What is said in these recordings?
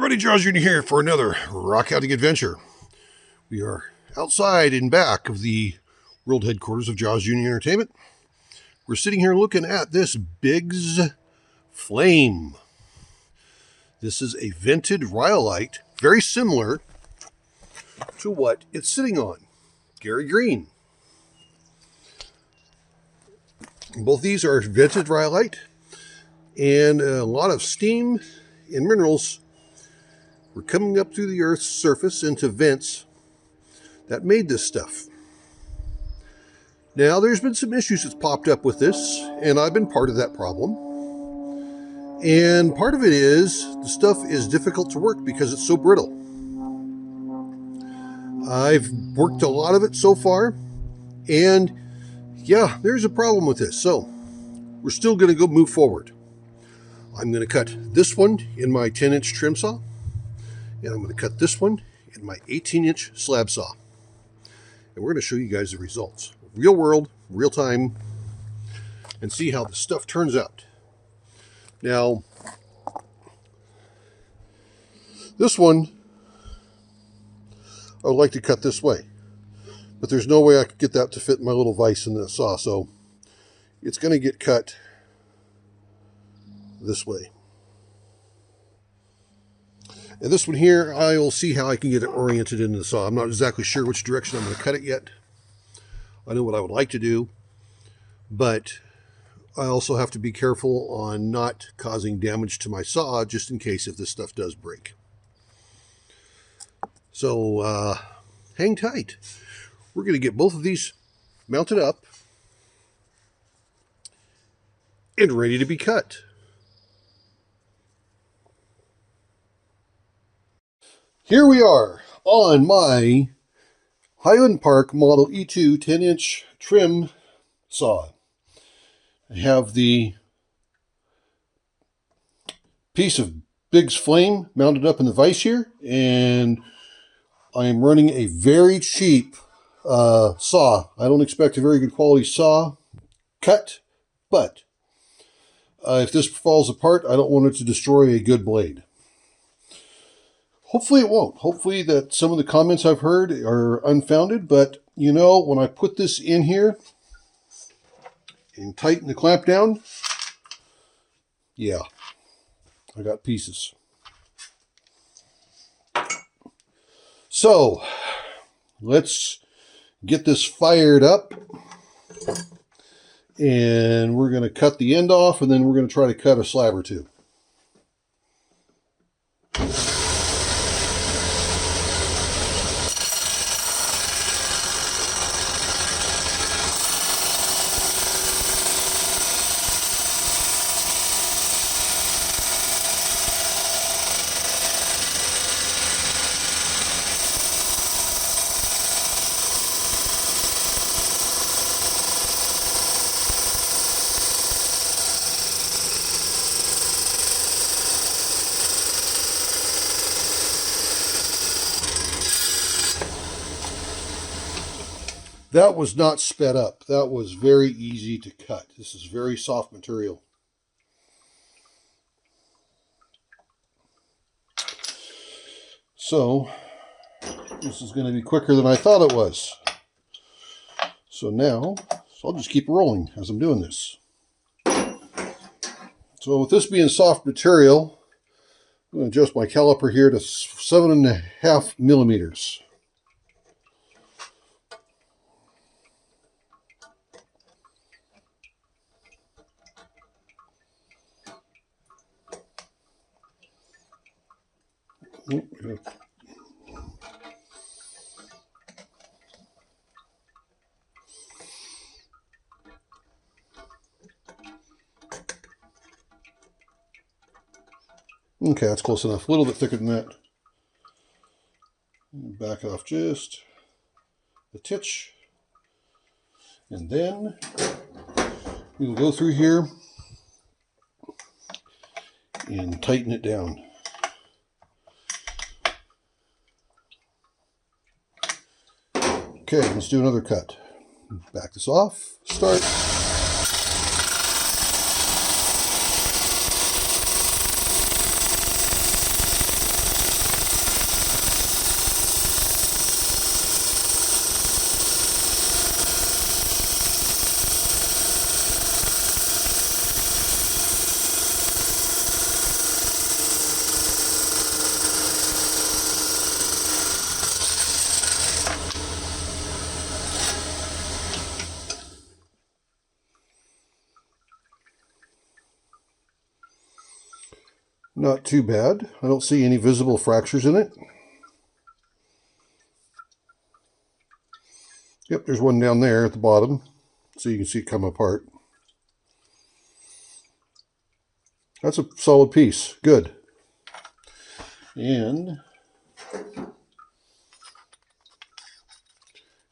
everybody, JawsJr here for another Rockhounding adventure. We are outside in back of the world headquarters of JawsJr Entertainment. We're sitting here looking at this Biggs Flame. This is a vented rhyolite, very similar to what it's sitting on, Gary Green. Both these are vented rhyolite, and a lot of steam and minerals were coming up through the Earth's surface into vents that made this stuff. Now, there's been some issues that's popped up with this, and I've been part of that problem. And part of it is the stuff is difficult to work because it's so brittle. I've worked a lot of it so far, and yeah, there's a problem with this. So we're still going to go move forward. I'm going to cut this one in my 10-inch trim saw, and I'm going to cut this one in my 18-inch slab saw. And we're going to show you guys the results. Real world, real time, and see how the stuff turns out. Now, this one, I would like to cut this way, but there's no way I could get that to fit my little vise in the saw, so it's going to get cut this way. And this one here, I will see how I can get it oriented into the saw. I'm not exactly sure which direction I'm going to cut it yet. I know what I would like to do, but I also have to be careful on not causing damage to my saw, just in case if this stuff does break. So hang tight. We're going to get both of these mounted up and ready to be cut. Here we are on my Highland Park Model E2 10-inch trim saw. I have the piece of Biggs Flame mounted up in the vise here, and I am running a very cheap saw. I don't expect a very good quality saw cut, but if this falls apart, I don't want it to destroy a good blade. Hopefully it won't. Hopefully that some of the comments I've heard are unfounded, but you know, when I put this in here and tighten the clamp down, yeah, I got pieces. So let's get this fired up, and we're going to cut the end off, and then we're going to try to cut a slab or two. That was not sped up. That was very easy to cut. This is very soft material. So this is going to be quicker than I thought it was. So now, I'll just keep rolling as I'm doing this. So with this being soft material, I'm going to adjust my caliper here to 7.5 millimeters. Okay, that's close enough. A little bit thicker than that. Back it off just a titch. And then we will go through here and tighten it down. Okay, let's do another cut. Back this off, start. not too bad. I don't see any visible fractures in it. Yep, there's one down there at the bottom, so you can see it come apart. That's a solid piece. Good. And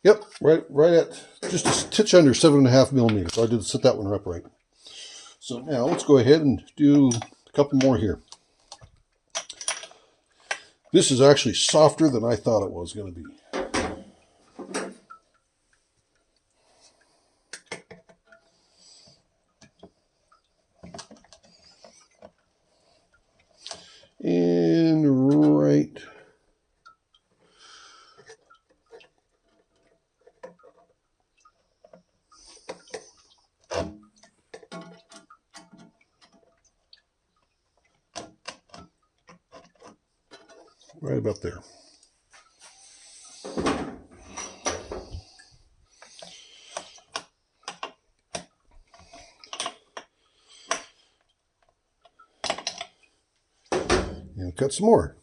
yep, right at just a titch under 7.5 millimeters. So I did set that one up right. So now let's go ahead and do a couple more here. This is actually softer than I thought it was going to be. And right about there. And cut some more.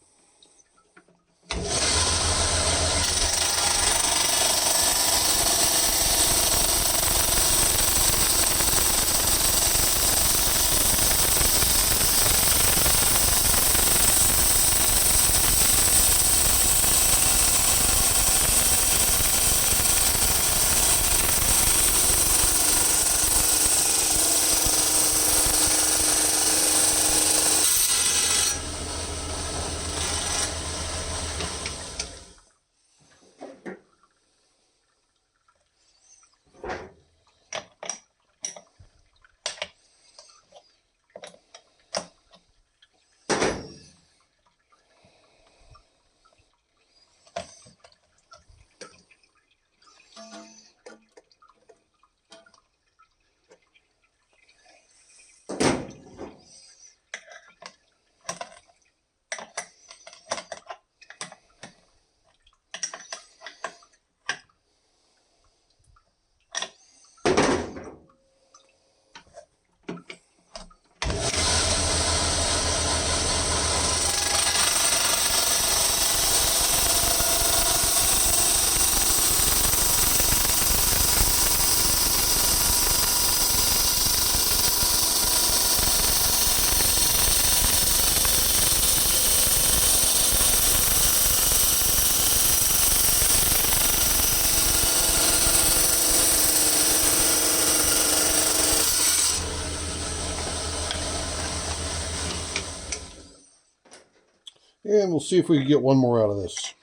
And we'll see if we can get one more out of this.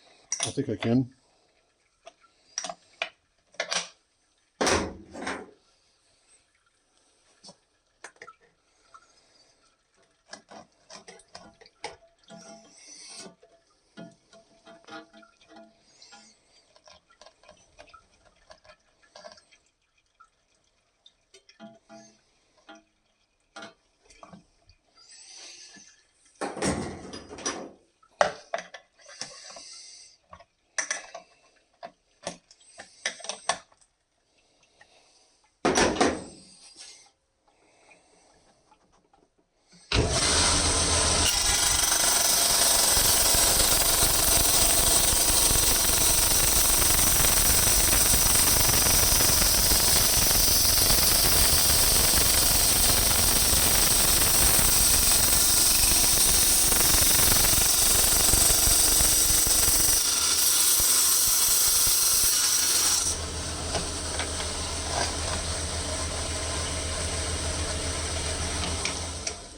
I think I can.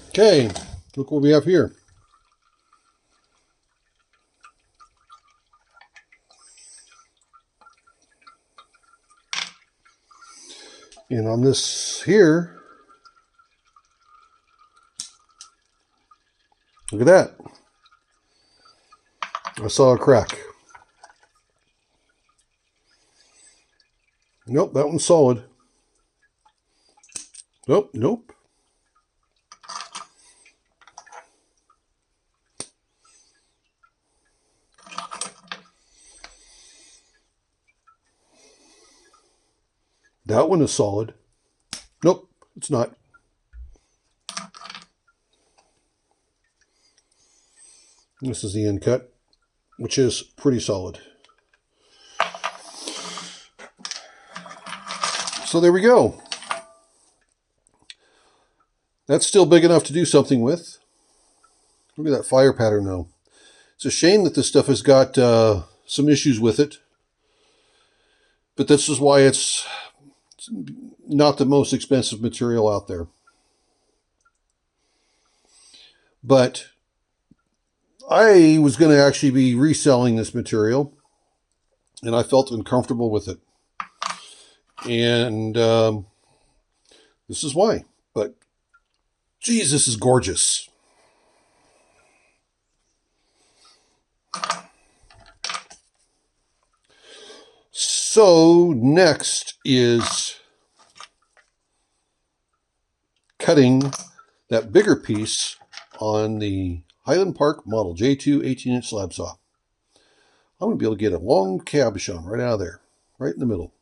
Okay, look what we have here. And on this here, look at that. I saw a crack. Nope, that one's solid. Nope. That one is solid. Nope, it's not. This is the end cut, which is pretty solid. So there we go. That's still big enough to do something with. Look at that fire pattern though. It's a shame that this stuff has got some issues with it. But this is why it's not the most expensive material out there. But I was going to actually be reselling this material, and I felt uncomfortable with it. And this is why. But, geez, this is gorgeous. So next is cutting that bigger piece on the Highland Park Model J2 18-inch slab saw. I'm going to be able to get a long cabochon right out of there, right in the middle.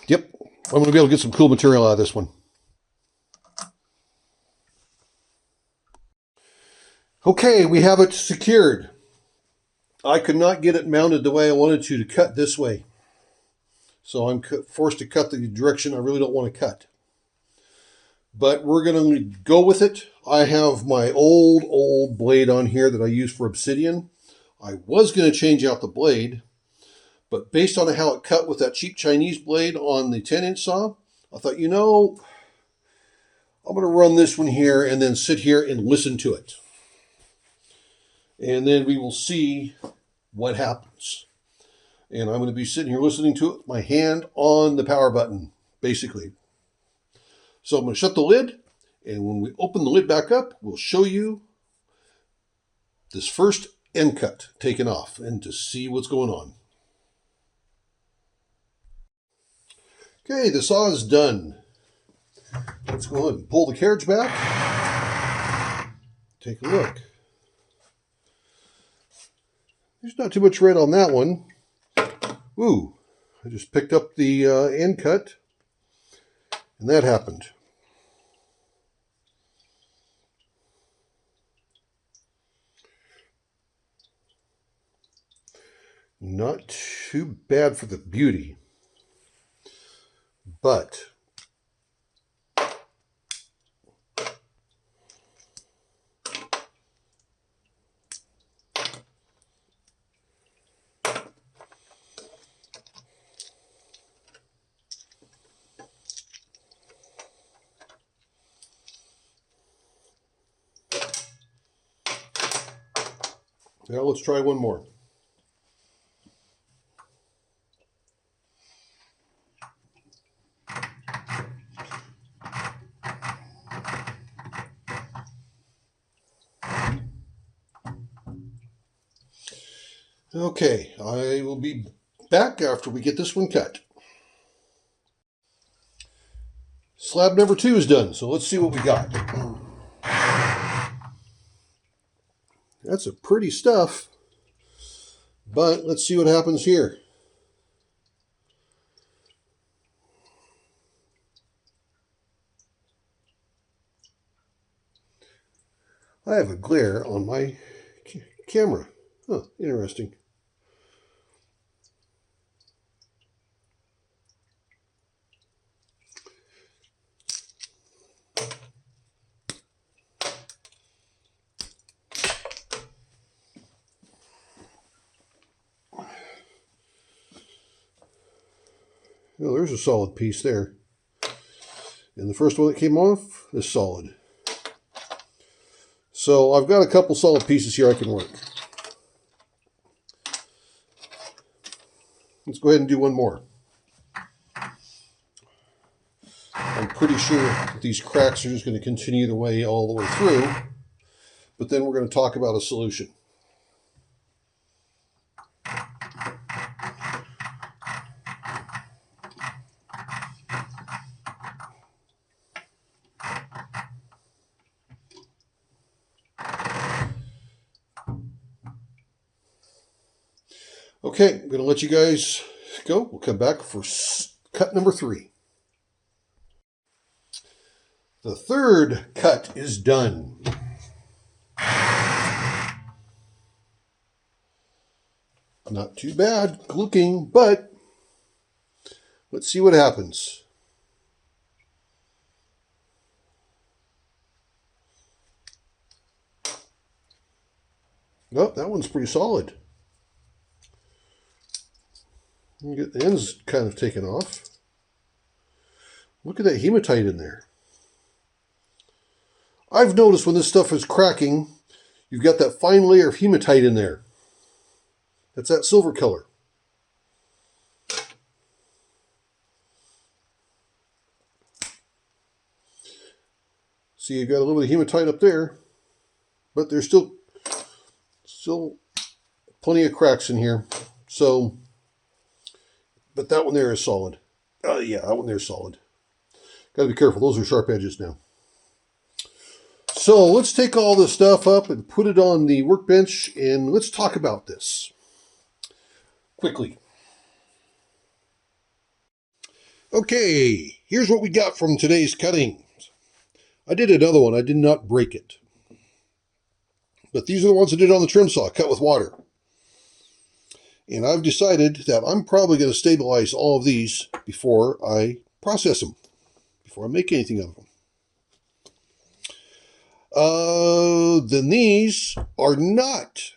Yep, I'm going to be able to get some cool material out of this one. Okay, we have it secured. I could not get it mounted the way I wanted to cut this way. So I'm forced to cut the direction I really don't want to cut. But we're going to go with it. I have my old blade on here that I use for obsidian. I was going to change out the blade, but based on how it cut with that cheap Chinese blade on the 10-inch saw, I thought, you know, I'm going to run this one here and then sit here and listen to it. And then we will see what happens. And I'm going to be sitting here listening to it with my hand on the power button, basically. So I'm going to shut the lid, and when we open the lid back up, we'll show you this first end cut taken off and to see what's going on. Okay, the saw is done. Let's go ahead and pull the carriage back. Take a look. There's not too much red on that one. Ooh, I just picked up the end cut, and that happened. Not too bad for the beauty, but now let's try one more. Okay, I will be back after we get this one cut. Slab number 2 is done, so let's see what we got. That's a pretty stuff, but let's see what happens here. I have a glare on my camera. Huh, interesting. Oh, there's a solid piece there. And the first one that came off is solid. So I've got a couple solid pieces here I can work. Let's go ahead and do one more. I'm pretty sure that these cracks are just going to continue the way all the way through, but then we're going to talk about a solution. Okay, I'm going to let you guys go. We'll come back for cut number 3. The third cut is done. Not too bad looking, but let's see what happens. Oh, that one's pretty solid. You get the ends kind of taken off. Look at that hematite in there. I've noticed when this stuff is cracking, you've got that fine layer of hematite in there. That's that silver color. See, you've got a little bit of hematite up there, but there's still plenty of cracks in here. So, but that one there is solid. Yeah, that one there is solid. Got to be careful. Those are sharp edges now. So let's take all this stuff up and put it on the workbench, and let's talk about this quickly. Okay, here's what we got from today's cutting. I did another one. I did not break it. But these are the ones I did on the trim saw, cut with water. And I've decided that I'm probably going to stabilize all of these before I process them, before I make anything out of them. Then these are not,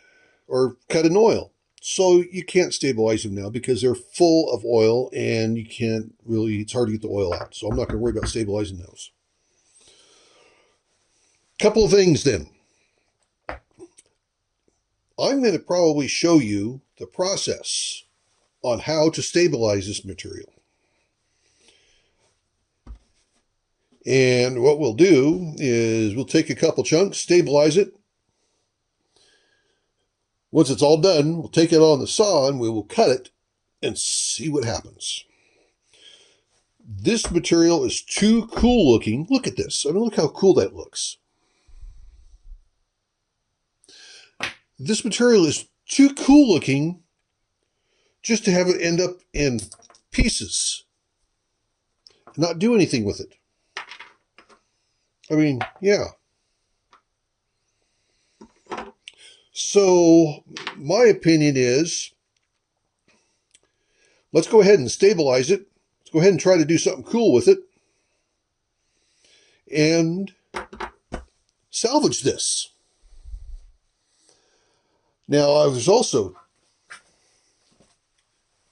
or cut in oil. So you can't stabilize them now because they're full of oil and you can't really, it's hard to get the oil out. So I'm not going to worry about stabilizing those. Couple of things then. I'm going to probably show you the process on how to stabilize this material. And what we'll do is we'll take a couple chunks, stabilize it. Once it's all done, we'll take it on the saw and we will cut it and see what happens. This material is too cool looking. Look at this. I mean, look how cool that looks. This material is too cool looking just to have it end up in pieces and not do anything with it. I mean, yeah. So my opinion is, let's go ahead and stabilize it. Let's go ahead and try to do something cool with it and salvage this. Now, there's also,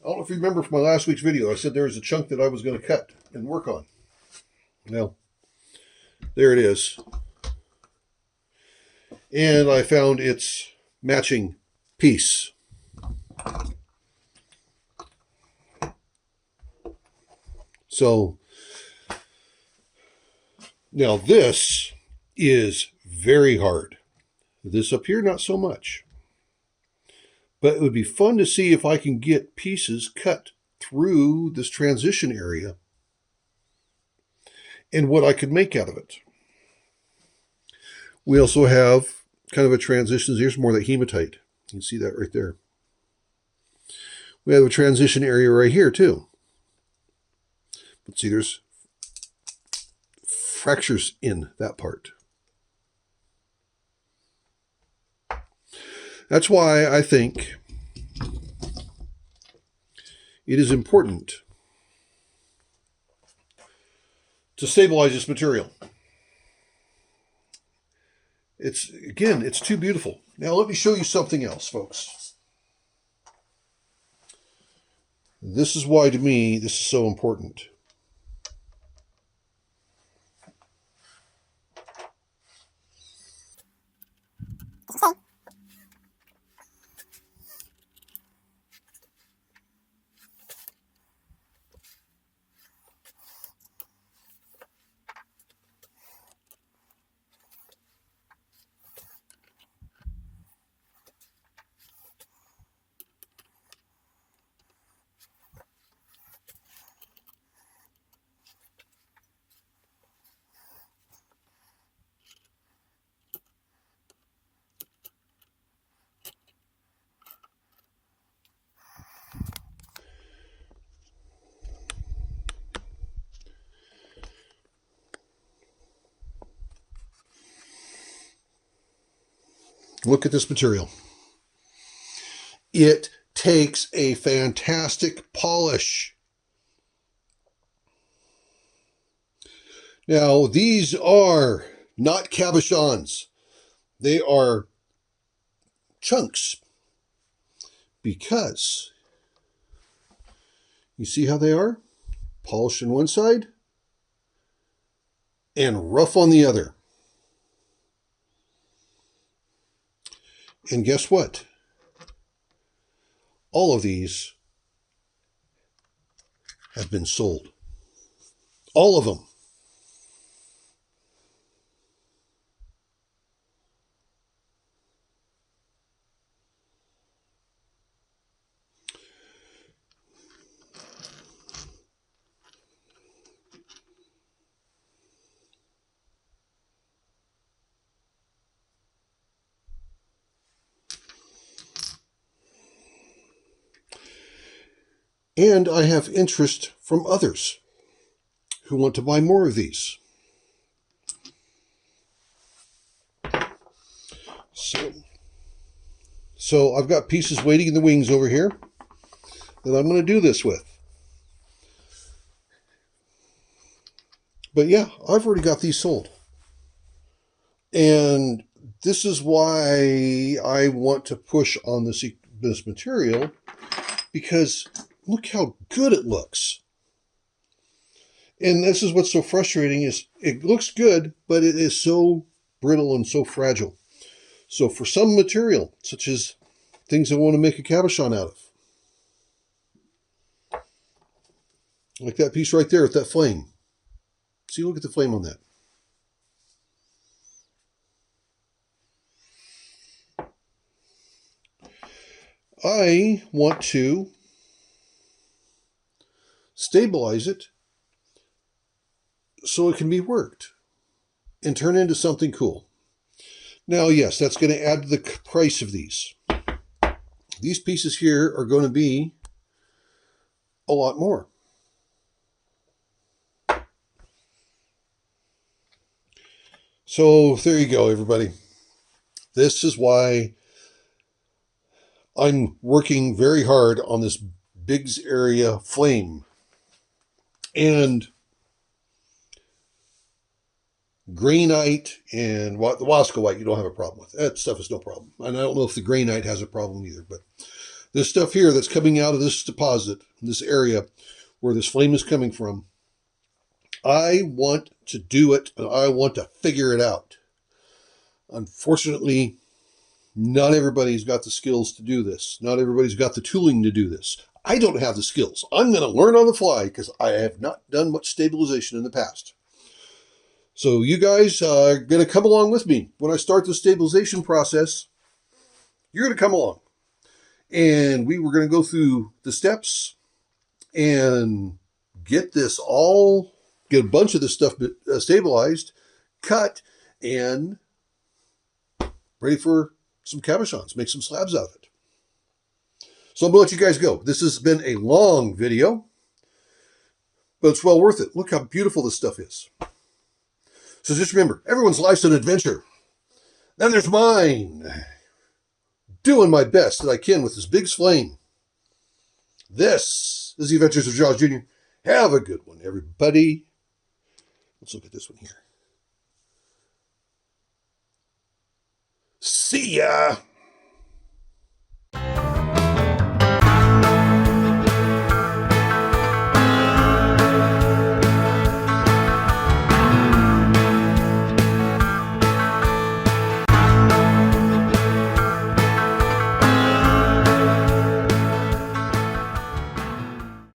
I don't know if you remember from my last week's video, I said there was a chunk that I was going to cut and work on. Well, there it is. And I found its matching piece. So, now this is very hard. This up here, not so much. But it would be fun to see if I can get pieces cut through this transition area and what I could make out of it. We also have kind of a transition. Here's more of that hematite. You can see that right there. We have a transition area right here too. But see, there's fractures in that part. That's why I think it is important to stabilize this material. It's too beautiful. Now let me show you something else, folks. This is why, to me, this is so important. Look at this material. It takes a fantastic polish. Now, these are not cabochons. They are chunks because you see how they are? Polished on one side and rough on the other. And guess what? All of these have been sold. All of them. And I have interest from others who want to buy more of these. So I've got pieces waiting in the wings over here that I'm going to do this with. But yeah, I've already got these sold. And this is why I want to push on this material, because look how good it looks. And this is what's so frustrating, is it looks good, but it is so brittle and so fragile. So for some material, such as things I want to make a cabochon out of, like that piece right there with that flame. See, look at the flame on that. I want to stabilize it so it can be worked and turn into something cool. Now, yes, that's going to add to the price of these. These pieces here are going to be a lot more. So there you go, everybody. This is why I'm working very hard on this Biggs area flame. And grainite and the Wasco white, you don't have a problem with. That stuff is no problem. And I don't know if the grainite has a problem either, but this stuff here that's coming out of this deposit, this area where this flame is coming from, I want to do it and I want to figure it out. Unfortunately, not everybody's got the skills to do this. Not everybody's got the tooling to do this. I don't have the skills. I'm going to learn on the fly because I have not done much stabilization in the past. So you guys are going to come along with me. When I start the stabilization process, you're going to come along. And we were going to go through the steps and get a bunch of this stuff stabilized, cut, and ready for some cabochons, make some slabs out of it. So I'm going to let you guys go. This has been a long video, but it's well worth it. Look how beautiful this stuff is. So just remember, everyone's life's an adventure. Then there's mine. Doing my best that I can with this Biggs flame. This is the Adventures of JawsJr. Have a good one, everybody. Let's look at this one here. See ya.